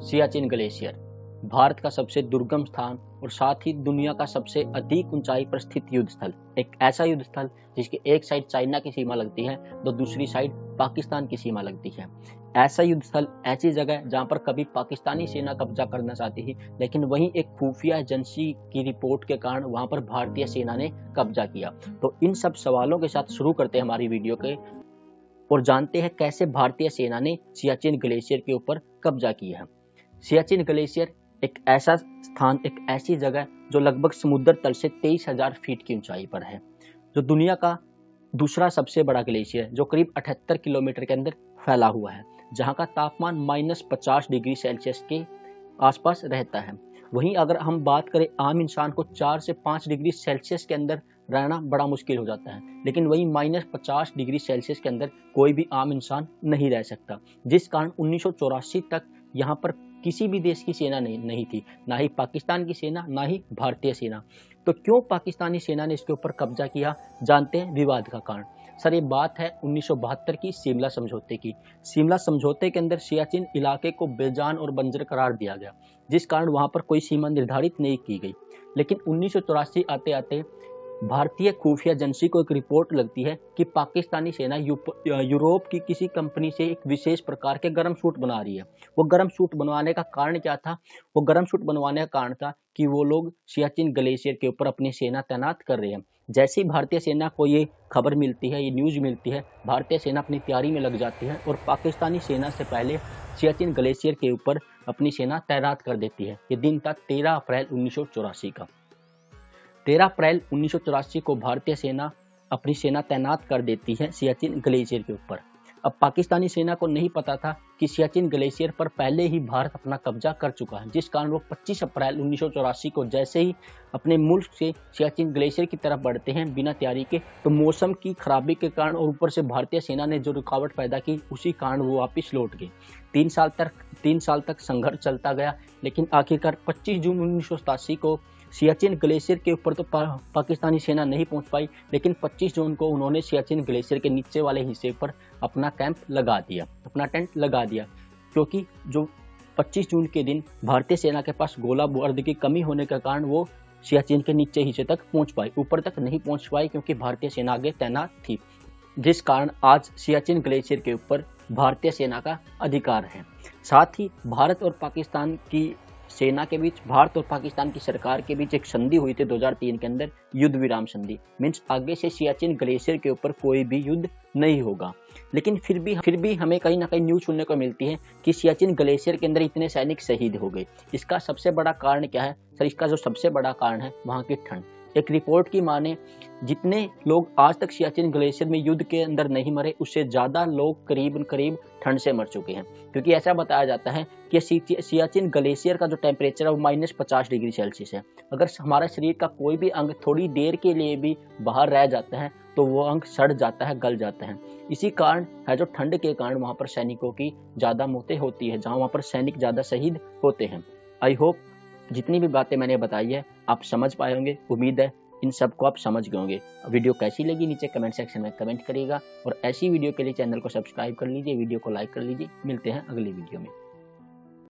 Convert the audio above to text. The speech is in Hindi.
सियाचिन ग्लेशियर भारत का सबसे दुर्गम स्थान और साथ ही दुनिया का सबसे अधिक ऊंचाई पर स्थित युद्ध स्थल। एक ऐसा युद्ध स्थल जिसकी एक साइड चाइना की सीमा लगती है तो दूसरी साइड पाकिस्तान की सीमा लगती है। ऐसा युद्ध स्थल, ऐसी जगह जहां पर कभी पाकिस्तानी सेना कब्जा करना चाहती थी, लेकिन वहीं एक खुफिया एजेंसी की रिपोर्ट के कारण वहां पर भारतीय सेना ने कब्जा किया। तो इन सब सवालों के साथ शुरू करते हैं हमारी वीडियो के और जानते हैं कैसे भारतीय सेना ने सियाचिन ग्लेशियर के ऊपर कब्जा किया है। सियाचिन ग्लेशियर एक ऐसा स्थान, एक ऐसी जगह जो लगभग समुद्र तल से 23,000 फीट की ऊंचाई पर है, जो दुनिया का दूसरा सबसे बड़ा ग्लेशियर, जो करीब 78 किलोमीटर के अंदर फैला हुआ है, जहां का तापमान -50 डिग्री सेल्सियस के आसपास रहता है। वहीं अगर हम बात करें, आम इंसान को 4 से 5 डिग्री सेल्सियस के अंदर रहना बड़ा मुश्किल हो जाता है, लेकिन वहीं -50 डिग्री सेल्सियस के अंदर कोई भी आम इंसान नहीं रह सकता, जिस कारण 1984 तक यहाँ पर किसी भी देश की सेना नहीं थी, ना ही पाकिस्तान की सेना, ना ही भारतीय सेना। तो क्यों पाकिस्तानी सेना ने इसके ऊपर कब्जा किया, जानते हैं विवाद का कारण। सर, ये बात है 1972 की शिमला समझौते की। शिमला समझौते के अंदर सियाचिन इलाके को बेजान और बंजर करार दिया गया, जिस कारण वहां पर कोई सीमा निर्धारित नहीं की गई। लेकिन 1984 आते आते भारतीय खुफिया एजेंसी को एक रिपोर्ट लगती है कि पाकिस्तानी सेना यूरोप की किसी कंपनी से एक विशेष प्रकार के गर्म सूट बना रही है। वो गर्म सूट बनवाने का कारण क्या था? वो गर्म सूट बनवाने का कारण था कि वो लोग सियाचिन ग्लेशियर के ऊपर अपनी सेना तैनात कर रहे हैं। जैसे ही भारतीय सेना को ये खबर मिलती है, ये न्यूज मिलती है, भारतीय सेना अपनी तैयारी में लग जाती है और पाकिस्तानी सेना से पहले सियाचिन ग्लेशियर के ऊपर अपनी सेना तैनात कर देती है। ये दिन था 13 अप्रैल 1984 का। 13 अप्रैल 1984 को भारतीय सेना अपनी सेना तैनात कर देती है सियाचिन ग्लेशियर के ऊपर। अब पाकिस्तानी सेना को नहीं पता था कि सियाचिन ग्लेशियर पर पहले ही भारत अपना कब्जा कर चुका है, जिस कारण वो 25 अप्रैल 1984 को जैसे ही अपने मुल्क से सियाचिन ग्लेशियर की तरफ बढ़ते हैं बिना तैयारी के, तो मौसम की खराबी के कारण और ऊपर से भारतीय सेना ने जो रुकावट पैदा की, उसी कारण वो वापस लौट गए। 3 साल तक संघर्ष चलता गया, लेकिन आखिरकार 25 जून 1987 को सियाचिन ग्लेशियर के ऊपर तो पाकिस्तानी सेना नहीं पहुंच पाई, लेकिन 25 जून को उन्होंने सियाचिन ग्लेशियर के नीचे वाले हिस्से पर अपना कैंप लगा दिया, अपना टेंट लगा दिया, क्योंकि जो 25 जून के दिन भारतीय सेना के पास गोला बारूद की कमी होने के कारण वो सियाचिन के नीचे हिस्से तक पहुंच पाई, ऊपर तक नहीं पहुंच पाई, क्योंकि भारतीय सेना आगे तैनात थी, जिस कारण आज सियाचिन ग्लेशियर के ऊपर भारतीय सेना का अधिकार है। साथ ही भारत और पाकिस्तान की सेना के बीच, भारत और पाकिस्तान की सरकार के बीच एक संधि हुई थी 2003 के अंदर, युद्ध विराम संधि। मीन्स आगे से सियाचिन ग्लेशियर के ऊपर कोई भी युद्ध नहीं होगा। लेकिन फिर भी हमें कहीं ना कहीं न्यूज सुनने को मिलती है कि सियाचिन ग्लेशियर के अंदर इतने सैनिक शहीद हो गए। इसका सबसे बड़ा कारण क्या है? सर, इसका जो सबसे बड़ा कारण है वहाँ की ठंड। एक रिपोर्ट की माने, जितने लोग आज तक सियाचिन ग्लेशियर में युद्ध के अंदर नहीं मरे, उससे ज्यादा लोग करीब ठंड से मर चुके हैं। क्योंकि ऐसा बताया जाता है कि सियाचिन ग्लेशियर का जो टेम्परेचर है वो -50 डिग्री सेल्सियस है। अगर हमारा शरीर का कोई भी अंग थोड़ी देर के लिए भी बाहर रह जाता है तो वो अंग सड़ जाता है, गल जाता है। इसी कारण है जो ठंड के कारण वहां पर सैनिकों की ज्यादा मौतें होती है, जहां वहां पर सैनिक ज्यादा शहीद होते हैं। आई होप जितनी भी बातें मैंने बताई है आप समझ पाए होंगे। उम्मीद है इन सब को आप समझ गए होंगे। वीडियो कैसी लगी नीचे कमेंट सेक्शन में कमेंट करिएगा और ऐसी वीडियो के लिए चैनल को सब्सक्राइब कर लीजिए, वीडियो को लाइक कर लीजिए। मिलते हैं अगली वीडियो में।